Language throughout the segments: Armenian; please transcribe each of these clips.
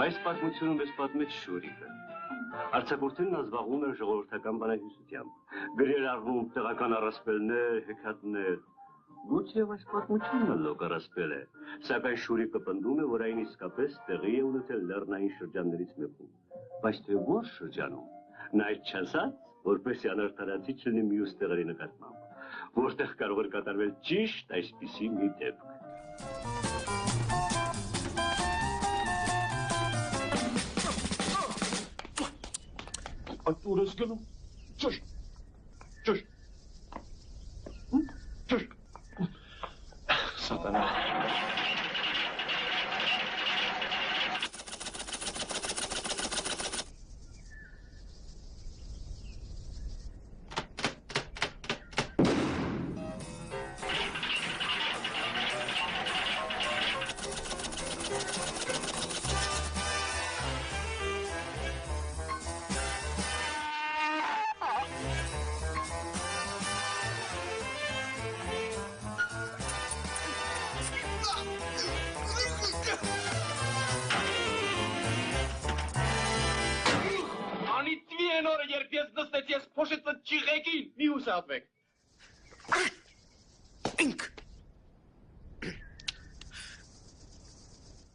Այս պատմությունում ես պատմեց Շուրիկը։ Արձակուրդին ազբաղվում էր ժողովրդական բանահյուսությամբ, գրեր առնում տեղական առասպելներ, հեքիաթներ։ Գուցե այս պատմությունը լոկ առասպել է, սակայն Շուրիկը պնդում է, որ այն իսկապես տեղի է ունեցել լեռնային շրջաններից մեկում։ Բայց թե որ շրջանում, նա այդ չասաց, որպեսզի անարդարացի չլինի մյուս տեղերի նկատմամբ, որտեղ կարող էր կատարվել ճիշտ այսպիսի մի դեպք։ Uhr ist genug. Tschüss. Tschüss. Tschüss. Satana.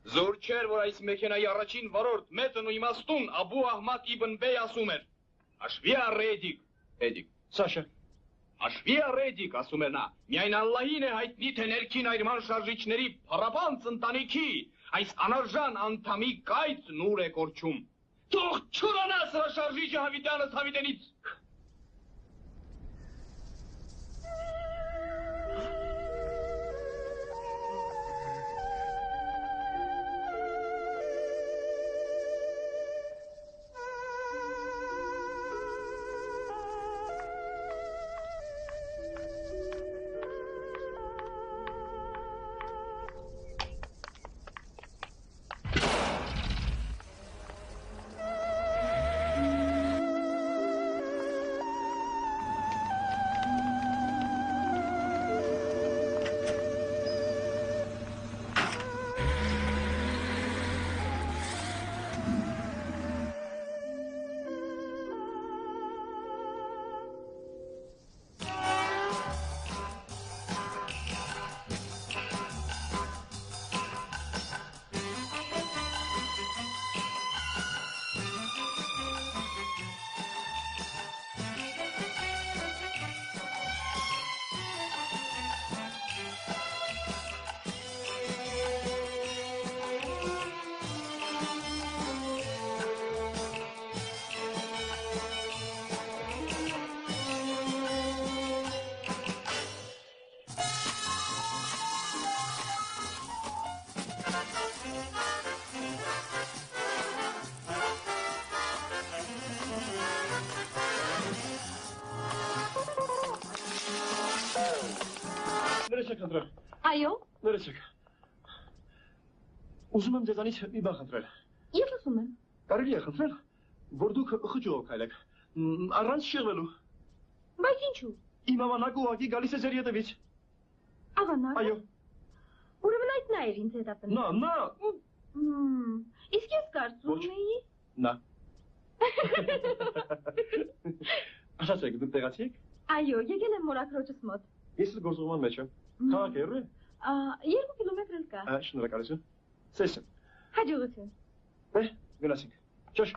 Զոր չէր, որ այս մեքենայի առաջին վարորդ մեծն ու իմաստուն Աբու Ահմադ իբն Բեյ ասում էր. Հաշվի առ Էդիկ, Սաշա, հաշվի առ Էդիկ, ասում էր նա, միայն Ալլահին է հայտնի, թե ներքին այրման շարժիչների փառապանծ ընտանիքի այս անարժան անդամի կայծն ուր է կորչում։ Թող չուրանա սրա շարժիչը հավիտյանս հավիտենից։ Ներեցեք խնդրեմ։ Այո։ Ներեցեք։ Ուզում եմ ձեզանից մի բան խնդրել։ Ես ասում եմ։ Կարելի է խնդրել, որ դուք խճուղով քայլեք, առանց շեղվելու։ Բայց ինչու։ Իմ ամանակը ուղղակի գալիս է ձեր ետևից։ Աղանակ։ Այո։ Ուրեմն այդ նա էր ինձ հետ ապնում։ Նա։ Իսկ ես կարծում էի։ Նա։ Ասացեք, դուք տեղացի եք։ Այո, եկել եմ մորաքրոջս մոտ։ Ես էլ գործողման մեջ եմ։ Քաղաք հեռու է։ 2 կիլոմետր էլ կա։ Շնորհակալություն։ Սեսը։ Հաջողություն։ Գնացինք։ Ճոշ։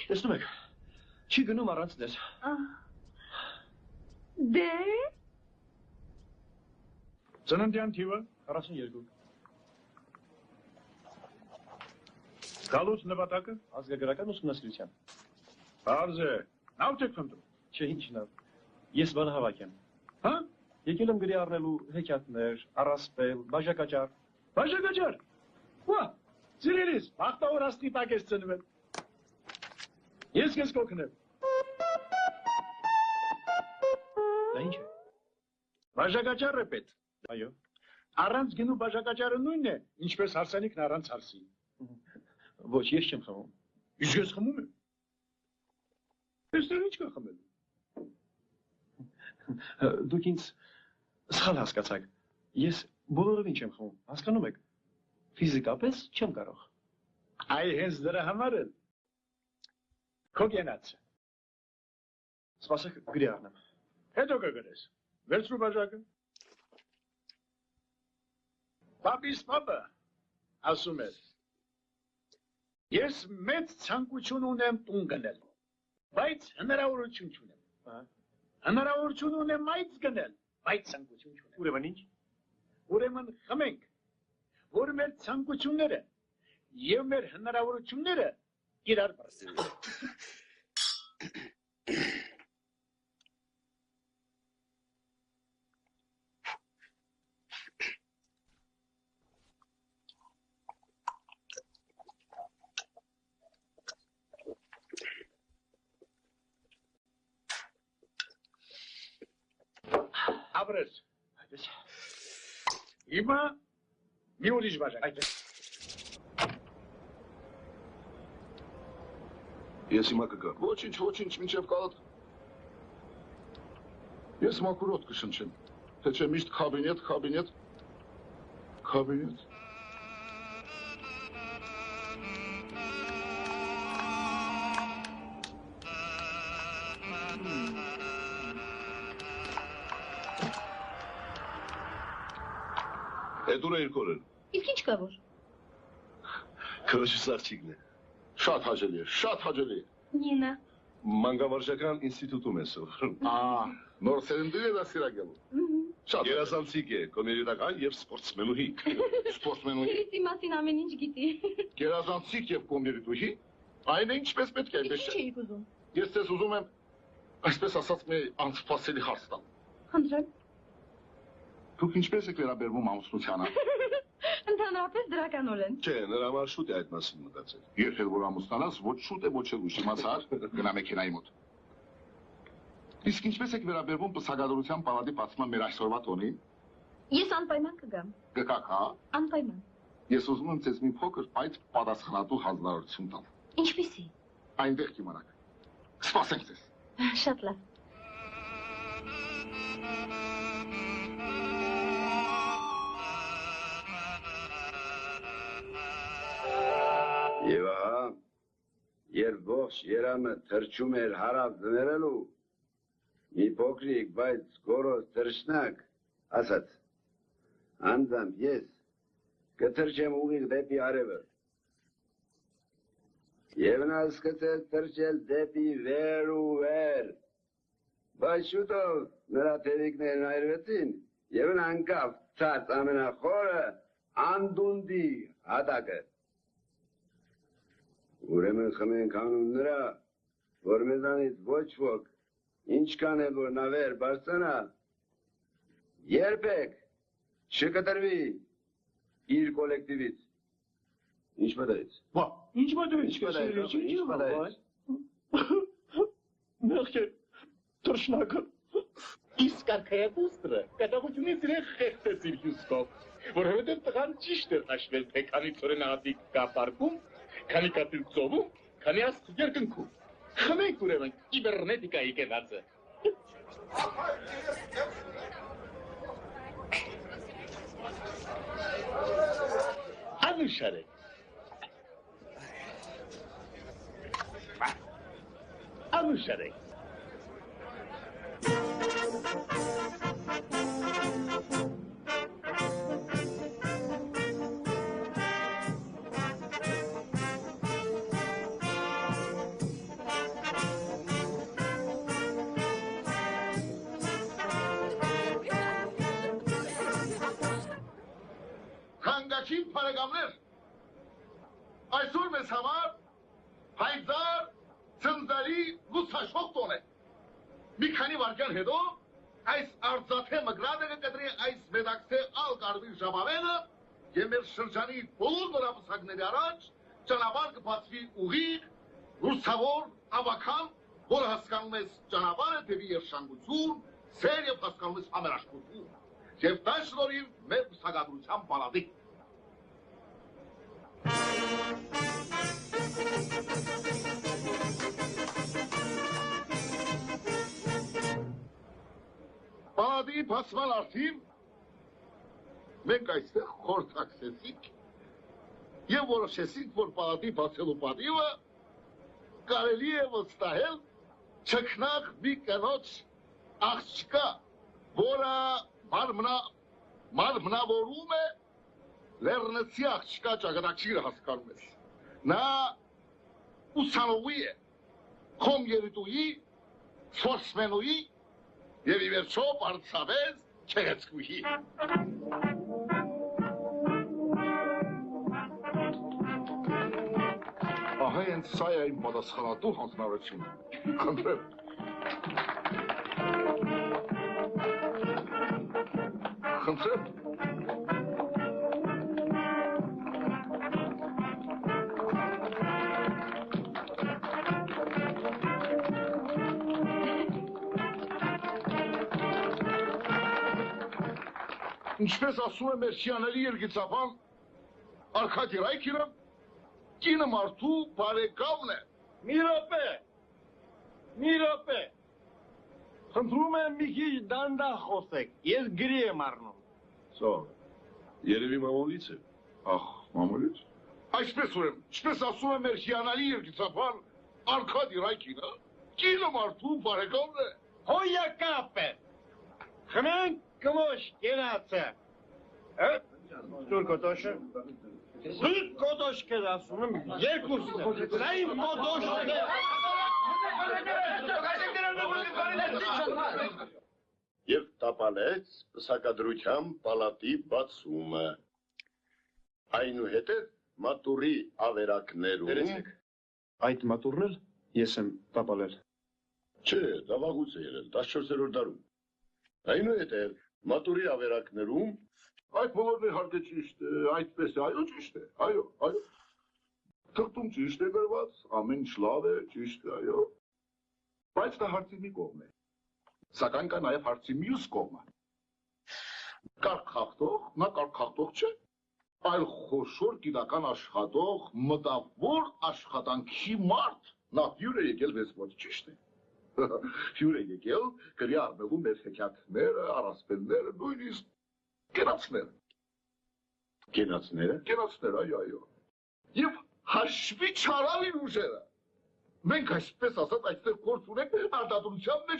Տեսնում եք։ Չի գնում առանց դες։ Դե։ Ծննդյան թիվը 42։ գալուց նպատակը Ազգագրական ուսումնասիրության։ բարձ է նավ եք խնդրում Չէ, ինչ նա։ Ես բանահավաք եմ։ հա Եկել եմ գրի առնելու հեքիաթներ, առասպել, բաժակաճար։ բաժակաճար հա ծիրելիս բախտավոր աստիպակ ես ծնվել ես քեզ կօգնեմ Դա ինչ է։ բաժակաճարը պետ Այո։ առանց գնու բաժակաճարը նույնն է ինչպես հարսանիքն առանց հարսի Ոչ, ես չեմ խմում։ իսկ ես խմում եմ այստեղ ինչ կա խմելու Դուք ինձ սխալ հասկացաք։ Ես բոլորովին չեմ խմում։ Հասկանում եք։ Ֆիզիկապես չեմ կարող։ այ հենց դրա համար էլ քո գենաց Սպասեք, գրի առնեմ։ հետո կգրես վերցրու բաժակը Պապիս պապը ասում էր ես մեծ ցանկություն ունեմ տուն գնել բայց հնարավորություն չունեմ հնարավորություն ունեմ այց գնել բայց ցանկություն չունեմ Ուրեմն ինչ։ ուրեմն խմենք որ մեր ցանկությունները եւ մեր հնարավորությունները իրար բարձրացնեն Abrez. Հիմա մի ուրիշ բաժակ։ Ես հիմա կգամ։ Ոչինչ, մինչև կալատ։ Ես մաքուրոտ կշնչեմ։ Թե չէ միշտ կաբինետ։ Էդ ուր է իր կորել։ Իսկ ինչ կա որ։ Քրոջս աղջիկն է։ Շատ հաճելի է։ Նինա։ Մանկավարժական ինստիտուտում է սովորում։ Նոր սերնդիր է դա սիրագելու։ Շատ երազանցիկ է, կոմերիտական եւ սպորտսմենուհի։ Սպորտսմենուհի։ Իրիսի մասին ամեն ինչ գիտի։ Երազանցիկ եւ կոմերիտուհի։ Այն է ինչպես պետք է, Իսկ այնպես ինչ չէ։ էիք ուզում։ Ես ձեզ ուզում եմ, այսպես ասած, մի անսպասելի հարց տալ։ Խնդրեմ։ Դուք ինչպես եք վերաբերվում ամուսնությանը։ Ընդհանրապես դրականորեն։ Չէ, նրա համար շուտ է այդ մասին մտածել։ Երբ որ ամուսնանաս, ոչ շուտ է, ոչ էլ ուշ, իմացար, գնա մեքենայի մոտ։ Իսկ ինչպես եք վերաբերվում պսակադրության պալատի բացման մեր այսօրվա տոնին։ Ես անպայման կգամ։ Գկաք, հա։ Անպայման։ Ես ուզում եմ ձեզ մի փոքր, բայց պատասխանատու հանձնարարություն տալ։ Ինչպիսի։ Այնտեղ կիմանաք։ Սպասենք ձեզ։ Շատ լավ։ Եվ ահա, երբ ողջ երամը թրջում էր հարավ դներելու, մի փոքրիկ, բայց գորոզ թրջնակ, ասաց, անձամբ ես կթրջեմ ուղիղ դեպի արևը։ Եվ նա սկսեց թրջել դեպի վեր ու վեր, բայց շուտով նրա թևիկներն այրվեցին եւ նա ընկավ ցած ամենախորը անդունդի հատակը։ Ուրեմն խմենք անուն նրա, որ մեզանից ոչ ոք, ինչքան էլ որ նավեր բարձանա, երբեք չկտրվի իր կոլեկտիվից։ Ինչ պատահեց։ Բա, ինչ պատահեց։ Ինչ պատահեց։ Մեղքեր, թրջնակը։ Իսկ արքայակուստրը կատաղությունից իրեն խեղծեց իր հյուսկով, որովհետև տղան ճիշտ էր հաշվել, թե քանի ծորենահատիկ կա պարկում, քանի կատիլ ծովում, քանի աստ երկնքում։ Խմենք ուրեմն կիբերնետիկայի կենացը։ Անուշարեք։ Անուշարեք։ Հանգաչին պարեգամներ, այսօր մեզ համար հայձար ծնձարի լուսաշող տոն է։ Մի քանի վարկյան հետո այս արձաթե մգրադը կկտրի այս մեդակցե ալ կարվի ժաբավենը և մեր շրջանի բոլոր նորապսակների առաջ ճանապար կբացվի ուղիղ, լուսավոր, ավական, որը հասկանում ես ճանապարը դեպի երշանգություն, սեր և հասկանում ես համերաշխություն։ Եվ դա շնորհիվ մեր բուսակադրության պալատի։ Պալատի բացման արդին մենք այստեղ խորհրդակցեցինք և որոշեցինք, որ պալատի բացելու պատիվը կարելի է վստահել չքնաղ մի կնոջ աղջկա, որը մարմնավորում է լեռնեցի աղջկա ճակատագիրը հասկանում ես։ Նա ուսանողի է, խոմերիտուի, սպորտսմենուի և ի վերջո բարձավեց չեղեցկուհի։ Ահա հենց սա է իմ պատասխանատու հանձնարարությունը։ Խնդրեմ։ Խնդրեմ։ Ինչպես ասում է մեր շիաների երգիծապան Արկադի Ռայքինը, կինը մարդու բարեկամն է։ Մի րոպե։ Խնդրում եմ մի քիչ դանդաղ խոսեք, ես գրի եմ առնում։ Սա, երևի մամուլից է։ Ախ, մամուլից։ Այսպես ուրեմն, ինչպես ասում է մեր շիաների երգիծապան Արկադի Ռայքինը, կինը մարդու բարեկամն է։ Հոյակապ է։ Խմենք կմոշ կենացը։ Դուր կոտոշը։ Դուր կոտոշ կեզ ասում եմ, երկուսը։ Սա իմ կոտոշն է։ Եվ տապալեց պսակադրության պալատի բացումը։ Այնուհետև մատուրի ավերակներում… Տերեցեք, այդ մատուրն էլ ես եմ տապալել։ Չէ, դա վաղուց է եղել, 14-րդ դարում։ Այնուհետև մատուրի ավերակներում… Այդ բոլորն իհարկե ճիշտ է, այդպես է, այո, ճիշտ է, այո։ Թղթում ճիշտ է գրված, ամեն ինչ լավ է, ճիշտ է, այո։ Բայց դա հարցի մի կողմ է։ Սակայն կա նաև հարցի մյուս կողմը։ Կարգ խախտող, նա կարգ խախտող չէ, այլ խոշոր գիտական աշխատող, մտավոր աշխատանքի մարդ, նա հյուր է եկել վեսպոտ, ճիշտ է։ Հյուր է եկել, գրի արմելու մեր հեքիաթները, առասպելները, նույնիսկ կենացները։ Կենացները։ Կենացները, այո։ Եվ հաշվի չարավ իր ուժերը։ Մենք այսպես ասած այստեղ գործ ունենք արտադրության մեջ